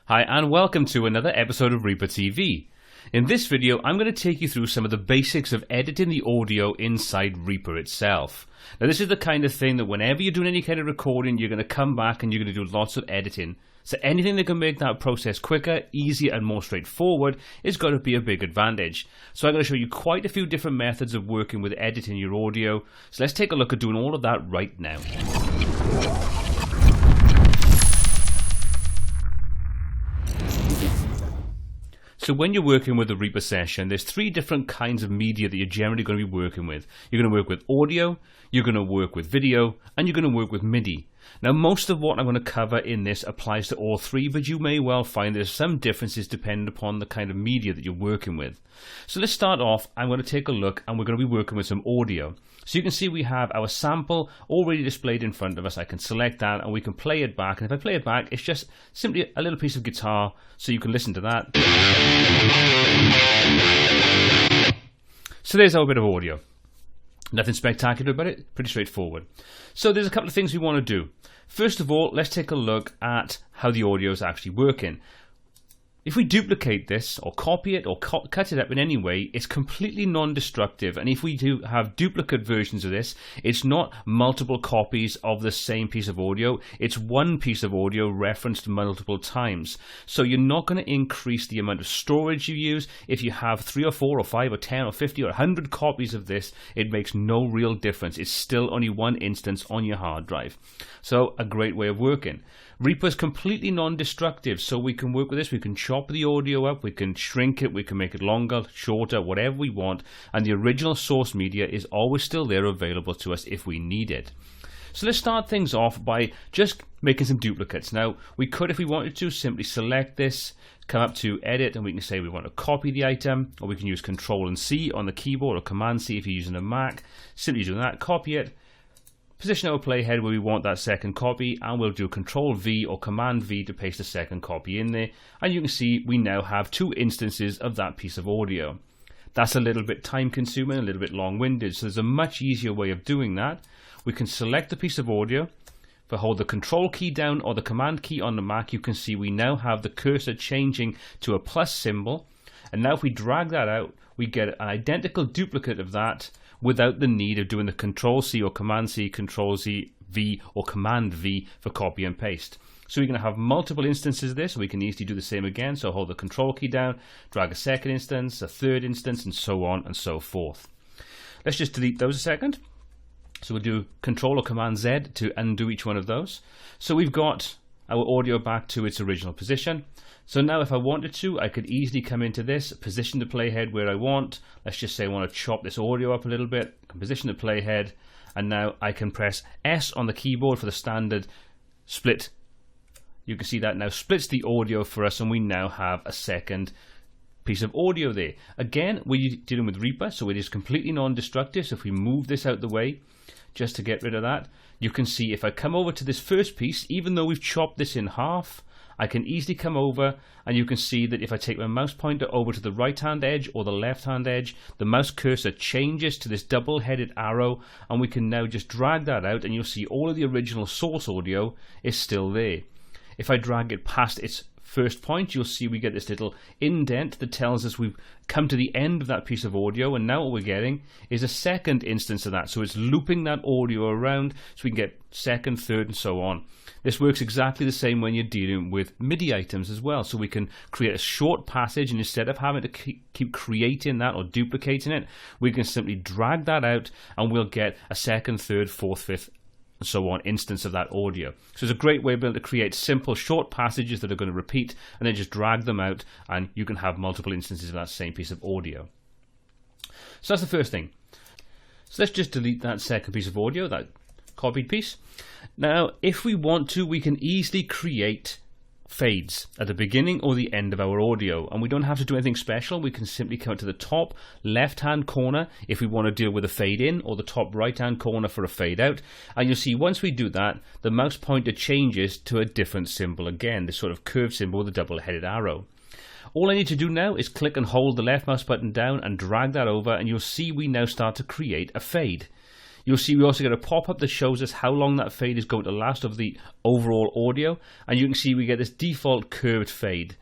Hi and welcome to another episode of Reaper TV. In this video I'm going to take you through some of the basics of editing the audio inside Reaper itself. Now this is the kind of thing that whenever you're doing any kind of recording you're going to come back and you're going to do lots of editing. So anything that can make that process quicker, easier and more straightforward is going to be a big advantage. So I'm going to show you quite a few different methods of working with editing your audio. So let's take a look at doing all of that right now. So when you're working with a Reaper session, there's three different kinds of media that you're generally going to be working with. You're going to work with audio, you're going to work with video, and you're going to work with MIDI. Now most of what I'm going to cover in this applies to all three, but you may well find there's some differences depending upon the kind of media that you're working with. So let's start off. I'm going to take a look and we're going to be working with some audio. So you can see we have our sample already displayed in front of us. I can select that and we can play it back. And if I play it back, it's just simply a little piece of guitar, so you can listen to that. So there's our bit of audio. Nothing spectacular about it, pretty straightforward. So there's a couple of things we want to do. First of all, let's take a look at how the audio is actually working. If we duplicate this or copy it or cut it up in any way, it's completely non-destructive. And if we do have duplicate versions of this, it's not multiple copies of the same piece of audio. It's one piece of audio referenced multiple times. So you're not going to increase the amount of storage you use. If you have 3 or 4 or 5 or 10 or 50 or 100 copies of this, it makes no real difference. It's still only one instance on your hard drive. So a great way of working. Reaper is completely non-destructive, so we can work with this. We can chop the audio up, we can shrink it, we can make it longer, shorter, whatever we want, and the original source media is always still there available to us if we need it. So let's start things off by just making some duplicates. Now we could, if we wanted to, simply select this, come up to edit, and we can say we want to copy the item, or we can use Control and C on the keyboard or Command C if you're using a Mac. Simply doing that, copy it, position our playhead where we want that second copy, and we'll do Control V or Command V to paste the second copy in there. And you can see we now have 2 instances of that piece of audio. That's a little bit time consuming, a little bit long-winded, so there's a much easier way of doing that. We can select the piece of audio. If I hold the Control key down or the Command key on the Mac, you can see we now have the cursor changing to a plus symbol. And now if we drag that out, we get an identical duplicate of that without the need of doing the Control C or Command C, Control Z, V or Command V for copy and paste. So we're going to have multiple instances of this. We can easily do the same again. So hold the Control key down, drag a second instance, a third instance, and so on and so forth. Let's just delete those a second. So we'll do Control or Command Z to undo each one of those. So we've got our audio back to its original position. So now if I wanted to, I could easily come into this, position the playhead where I want. Let's just say I want to chop this audio up a little bit, I can position the playhead, and now I can press S on the keyboard for the standard split. You can see that now splits the audio for us, and we now have a second piece of audio there. Again, we're dealing with Reaper, so it is completely non-destructive. So if we move this out the way, just to get rid of that, you can see if I come over to this first piece, even though we've chopped this in half, I can easily come over, and you can see that if I take my mouse pointer over to the right hand edge or the left hand edge, the mouse cursor changes to this double-headed arrow, and we can now just drag that out, and you'll see all of the original source audio is still there. If I drag it past its first point, you'll see we get this little indent that tells us we've come to the end of that piece of audio, and now what we're getting is a second instance of that. So it's looping that audio around so we can get second, third, and so on. This works exactly the same when you're dealing with MIDI items as well. So we can create a short passage, and instead of having to keep creating that or duplicating it, we can simply drag that out and we'll get a second, third, fourth, fifth, and so on instance of that audio. So it's a great way of being able to create simple short passages that are going to repeat, and then just drag them out, and you can have multiple instances of that same piece of audio. So that's the first thing. So let's just delete that second piece of audio, that copied piece. Now if we want to, we can easily create fades at the beginning or the end of our audio, and we don't have to do anything special. We can simply come to the top left hand corner if we want to deal with a fade in, or the top right hand corner for a fade out, and you'll see once we do that, the mouse pointer changes to a different symbol again, this sort of curved symbol with a double-headed arrow. All I need to do now is click and hold the left mouse button down and drag that over, and you'll see we now start to create a fade. You'll see we also get a pop-up that shows us how long that fade is going to last of the overall audio, and you can see we get this default curved fade.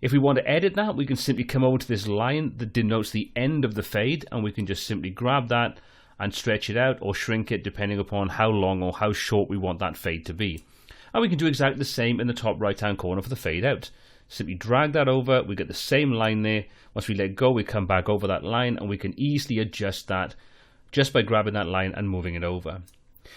If we want to edit that, we can simply come over to this line that denotes the end of the fade, and we can just simply grab that and stretch it out or shrink it depending upon how long or how short we want that fade to be. And we can do exactly the same in the top right hand corner for the fade out. Simply drag that over, we get the same line there. Once we let go, we come back over that line, and we can easily adjust that just by grabbing that line and moving it over.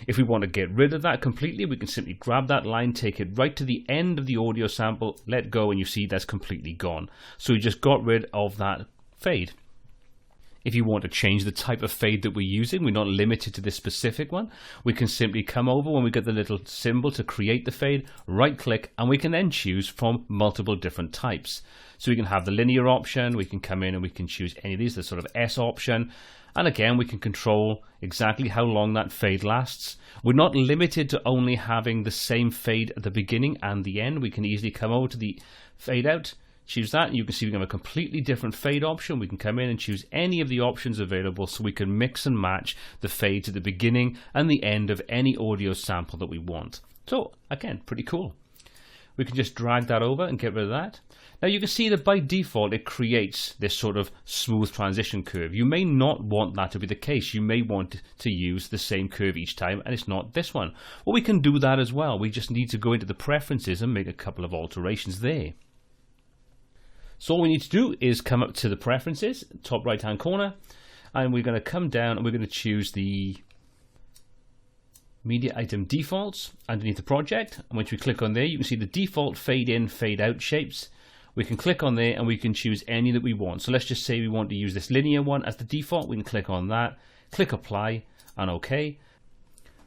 If we want to get rid of that completely, we can simply grab that line, take it right to the end of the audio sample, let go, and you see that's completely gone. So we just got rid of that fade. If you want to change the type of fade that we're using, we're not limited to this specific one. We can simply come over when we get the little symbol to create the fade, right click, and we can then choose from multiple different types. So we can have the linear option, we can come in and we can choose any of these, the sort of S option. And again, we can control exactly how long that fade lasts. We're not limited to only having the same fade at the beginning and the end. We can easily come over to the fade out, choose that, and you can see we have a completely different fade option. We can come in and choose any of the options available, so we can mix and match the fades at the beginning and the end of any audio sample that we want. So again, pretty cool. We can just drag that over and get rid of that. Now you can see that by default it creates this sort of smooth transition curve. You may not want that to be the case. You may want to use the same curve each time, and it's not this one. Well, we can do that as well. We just need to go into the preferences and make a couple of alterations there. So all we need to do is come up to the preferences, top right hand corner, and we're going to come down and we're going to choose the media item defaults underneath the project. And once we click on there, you can see the default fade in, fade out shapes. We can click on there and we can choose any that we want. So let's just say we want to use this linear one as the default. We can click on that, click apply and OK.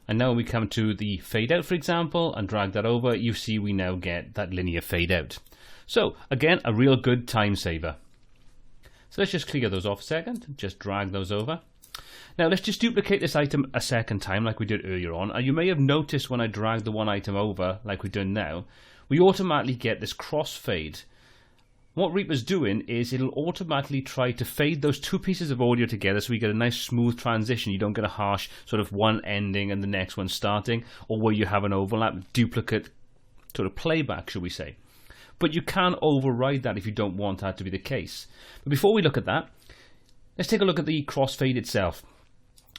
And now when we come to the fade out, for example, and drag that over, you see we now get that linear fade out. So again, a real good time saver. So let's just clear those off a second, just drag those over. Now let's just duplicate this item a second time like we did earlier on. And you may have noticed when I drag the one item over like we're doing now, we automatically get this crossfade. What Reaper's doing is it'll automatically try to fade those two pieces of audio together so we get a nice smooth transition. You don't get a harsh sort of one ending and the next one starting, or where you have an overlap, duplicate sort of playback, shall we say. But you can override that if you don't want that to be the case. But before we look at that, let's take a look at the crossfade itself.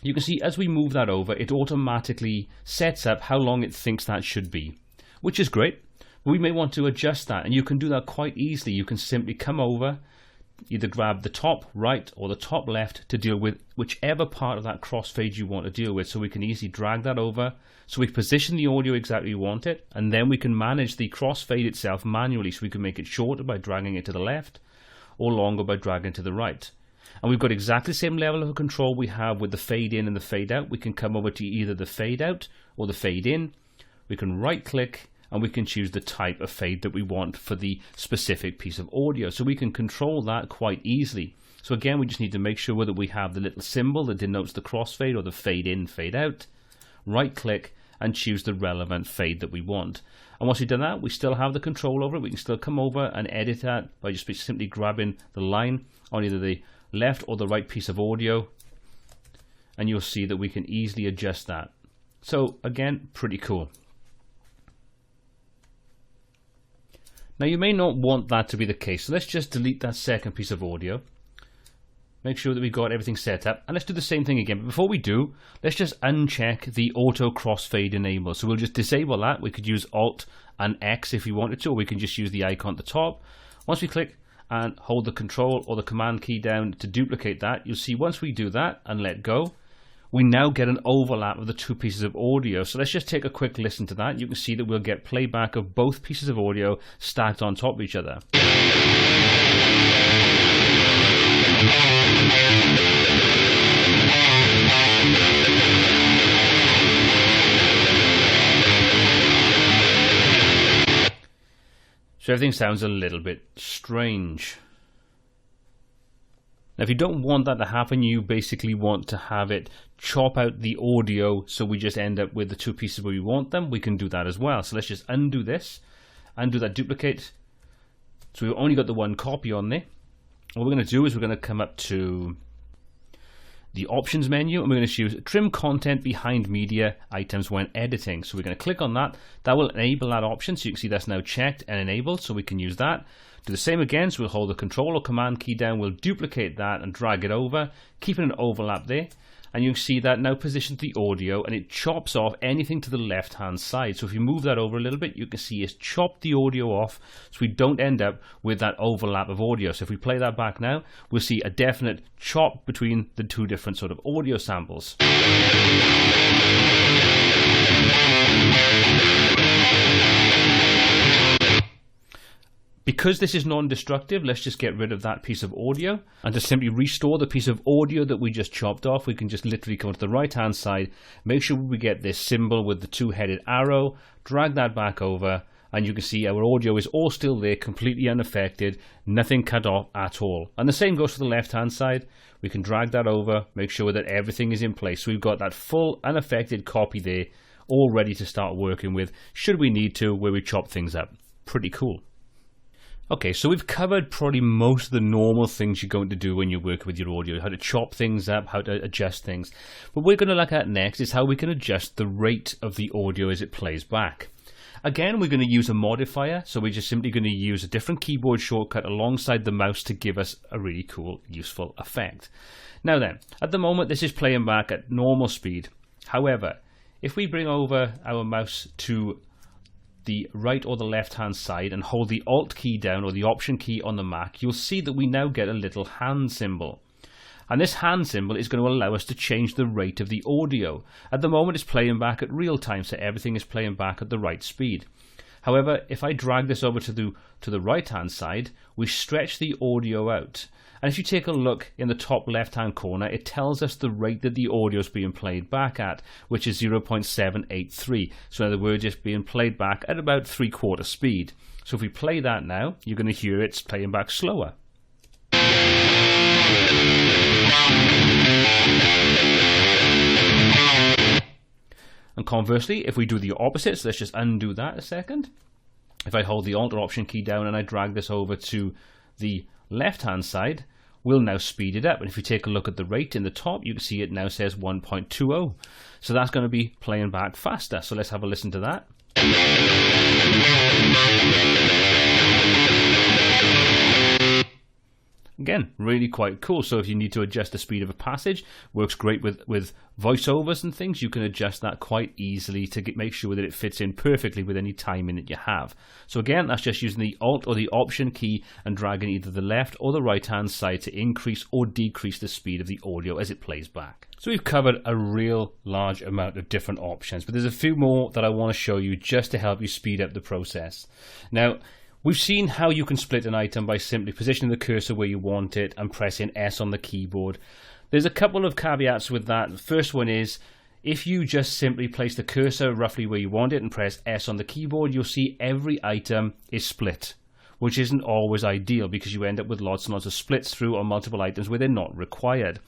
You can see as we move that over, it automatically sets up how long it thinks that should be, which is great. We may want to adjust that, and you can do that quite easily. You can simply come over, either grab the top right or the top left to deal with whichever part of that crossfade you want to deal with. So we can easily drag that over. So we position the audio exactly we want it, and then we can manage the crossfade itself manually. So we can make it shorter by dragging it to the left, or longer by dragging it to the right. And we've got exactly the same level of control we have with the fade in and the fade out. We can come over to either the fade out or the fade in. We can right click and we can choose the type of fade that we want for the specific piece of audio. So we can control that quite easily. So again, we just need to make sure that we have the little symbol that denotes the crossfade or the fade in, fade out. Right click and choose the relevant fade that we want. And once we've done that, we still have the control over it. We can still come over and edit that by just simply grabbing the line on either the left or the right piece of audio. And you'll see that we can easily adjust that. So again, pretty cool. Now you may not want that to be the case, so let's just delete that second piece of audio. Make sure that we've got everything set up, and let's do the same thing again. But before we do, let's just uncheck the auto crossfade enable. So we'll just disable that. We could use Alt and X if we wanted to, or we can just use the icon at the top. Once we click and hold the Control or the Command key down to duplicate that, you'll see once we do that and let go, we now get an overlap of the two pieces of audio. So let's just take a quick listen to that. You can see that we'll get playback of both pieces of audio stacked on top of each other. So everything sounds a little bit strange. Now if you don't want that to happen, you basically want to have it chop out the audio so we just end up with the two pieces where we want them. We can do that as well. So let's just undo this, undo that duplicate. So we've only got the one copy on there. What we're going to do is we're going to come up to the options menu, and we're going to choose trim content behind media items when editing. So we're going to click on that. That will enable that option, so you can see that's now checked and enabled, so we can use that. Do the same again, so we'll hold the Control or Command key down, we'll duplicate that and drag it over, keeping an overlap there. And you can see that now positions the audio, and it chops off anything to the left hand side. So if you move that over a little bit, you can see it's chopped the audio off, so we don't end up with that overlap of audio. So if we play that back now, we'll see a definite chop between the two different sort of audio samples. Because this is non-destructive, let's just get rid of that piece of audio and just simply restore the piece of audio that we just chopped off. We can just literally come to the right hand side, make sure we get this symbol with the two-headed arrow, drag that back over, and you can see our audio is all still there, completely unaffected, nothing cut off at all. And the same goes for the left hand side. We can drag that over, make sure that everything is in place. So we've got that full unaffected copy there, all ready to start working with, should we need to, where we chop things up. Pretty cool. Okay, so we've covered probably most of the normal things you're going to do when you work with your audio, how to chop things up, how to adjust things. What we're going to look at next is how we can adjust the rate of the audio as it plays back. Again, we're going to use a modifier, so we're just simply going to use a different keyboard shortcut alongside the mouse to give us a really cool, useful effect. Now then, at the moment this is playing back at normal speed. However, if we bring over our mouse to the right or the left hand side and hold the Alt key down or the Option key on the Mac, you'll see that we now get a little hand symbol. And this hand symbol is going to allow us to change the rate of the audio. At the moment it's playing back at real time, so everything is playing back at the right speed. However, if I drag this over to the right hand side, we stretch the audio out. And if you take a look in the top left hand corner, it tells us the rate that the audio is being played back at, which is 0.783. So in other words, it's being played back at about 3/4 speed. So if we play that now, you're going to hear it's playing back slower. And conversely, if we do the opposite, so let's just undo that a second. If I hold the Alt or Option key down and I drag this over to the left hand side, we'll now speed it up. And if you take a look at the rate in the top, you can see it now says 1.20. So that's going to be playing back faster. So let's have a listen to that. Again, really quite cool. So if you need to adjust the speed of a passage, works great with voiceovers and things. You can adjust that quite easily to make sure that it fits in perfectly with any timing that you have. So again, that's just using the Alt or the Option key and dragging either the left or the right hand side to increase or decrease the speed of the audio as it plays back. So we've covered a real large amount of different options, but there's a few more that I want to show you just to help you speed up the process. Now, we've seen how you can split an item by simply positioning the cursor where you want it and pressing S on the keyboard. There's a couple of caveats with that. The first one is, if you just simply place the cursor roughly where you want it and press S on the keyboard, you'll see every item is split, which isn't always ideal because you end up with lots and lots of splits through on multiple items where they're not required.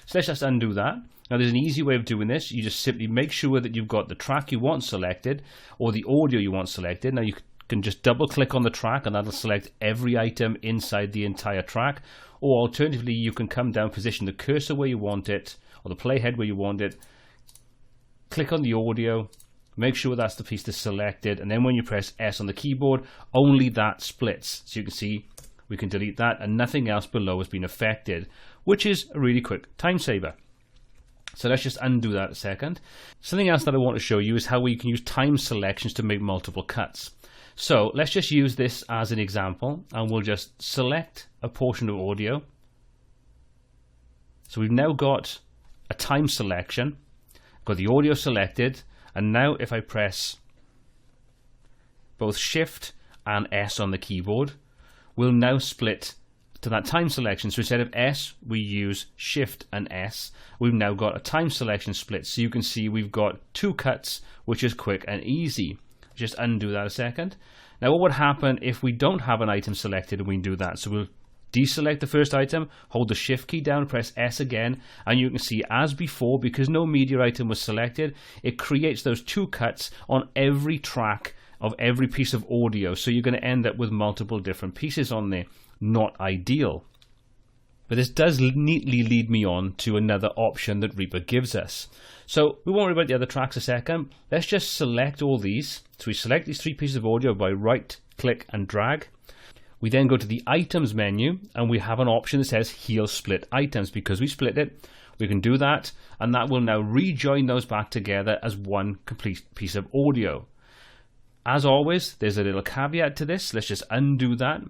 So let's just undo that. Now there's an easy way of doing this. You just simply make sure that you've got the track you want selected or the audio you want selected. Now you can just double click on the track and that'll select every item inside the entire track, or alternatively you can come down, position the cursor where you want it or the playhead where you want it, click on the audio, make sure that's the piece that's selected, and then when you press S on the keyboard, only that splits. So you can see we can delete that and nothing else below has been affected, which is a really quick time saver. So let's just undo that a second. Something else that I want to show you is how we can use time selections to make multiple cuts. So let's just use this as an example and we'll just select a portion of audio. So we've now got a time selection, got the audio selected, and now if I press both Shift and S on the keyboard, we'll now split to that time selection. So instead of S, we use Shift and S. We've now got a time selection split. So you can see we've got two cuts, which is quick and easy. Just undo that a second. Now what would happen if we don't have an item selected and we do that? So we'll deselect the first item, hold the Shift key down, press S again, and you can see as before, because no media item was selected, it creates those two cuts on every track of every piece of audio. So you're going to end up with multiple different pieces on there. Not ideal. But this does neatly lead me on to another option that Reaper gives us. So we won't worry about the other tracks a second. Let's just select all these. So we select these 3 pieces of audio by right, click and drag. We then go to the items menu and we have an option that says heal split items. Because we split it, we can do that, and that will now rejoin those back together as one complete piece of audio. As always, there's a little caveat to this. Let's just undo that.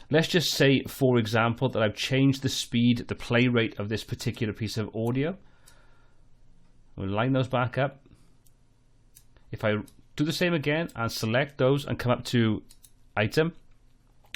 Let's just say, for example, that I've changed the speed, the play rate of this particular piece of audio. We'll line those back up. If I do the same again and select those and come up to item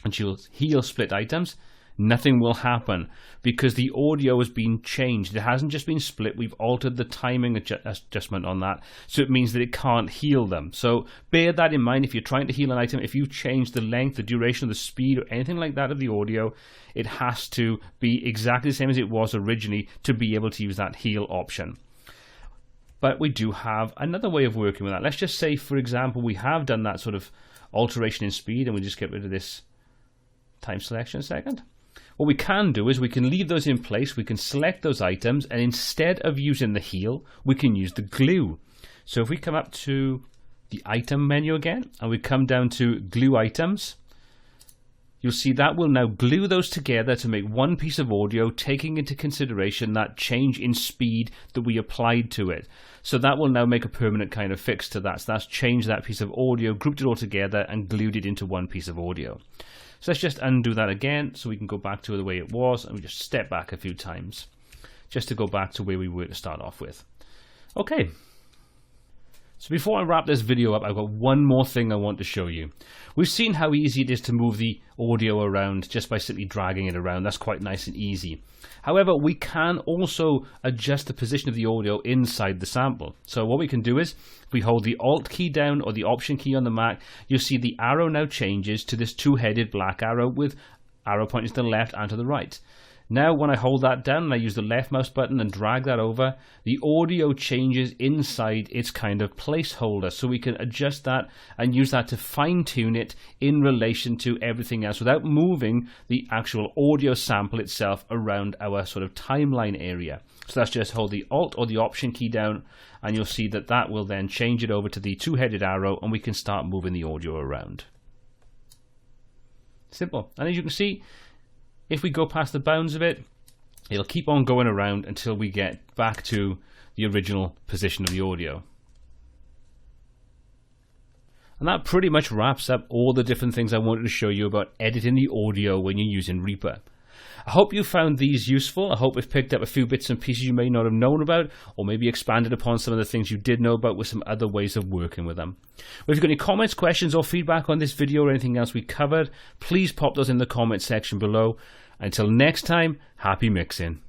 and choose heal split items, nothing will happen because the audio has been changed. It hasn't just been split, we've altered the timing adjustment on that, so it means that it can't heal them. So bear that in mind if you're trying to heal an item. If you change the length, the duration, the speed, or anything like that of the audio, it has to be exactly the same as it was originally to be able to use that heal option. But we do have another way of working with that. Let's just say, for example, we have done that sort of alteration in speed, and we just get rid of this time selection a second. What we can do is we can leave those in place, we can select those items, and instead of using the heal, we can use the glue. So if we come up to the item menu again, and we come down to glue items, you'll see that will now glue those together to make one piece of audio, taking into consideration that change in speed that we applied to it. So that will now make a permanent kind of fix to that. So that's changed that piece of audio, grouped it all together, and glued it into one piece of audio. So let's just undo that again so we can go back to the way it was, and we just step back a few times just to go back to where we were to start off with. Okay. So before I wrap this video up, I've got one more thing I want to show you. We've seen how easy it is to move the audio around just by simply dragging it around. That's quite nice and easy. However, we can also adjust the position of the audio inside the sample. So what we can do is, if we hold the Alt key down or the Option key on the Mac, you'll see the arrow now changes to this two-headed black arrow with arrow pointing to the left and to the right. Now when I hold that down and I use the left mouse button and drag that over, the audio changes inside its kind of placeholder, so we can adjust that and use that to fine-tune it in relation to everything else without moving the actual audio sample itself around our sort of timeline area. So that's just hold the Alt or the Option key down, and you'll see that that will then change it over to the two-headed arrow, and we can start moving the audio around. Simple. And as you can see, if we go past the bounds of it, it'll keep on going around until we get back to the original position of the audio. And that pretty much wraps up all the different things I wanted to show you about editing the audio when you're using Reaper. I hope you found these useful. I hope we've picked up a few bits and pieces you may not have known about, or maybe expanded upon some of the things you did know about with some other ways of working with them. Well, if you've got any comments, questions, or feedback on this video or anything else we covered, please pop those in the comment section below. Until next time, happy mixing.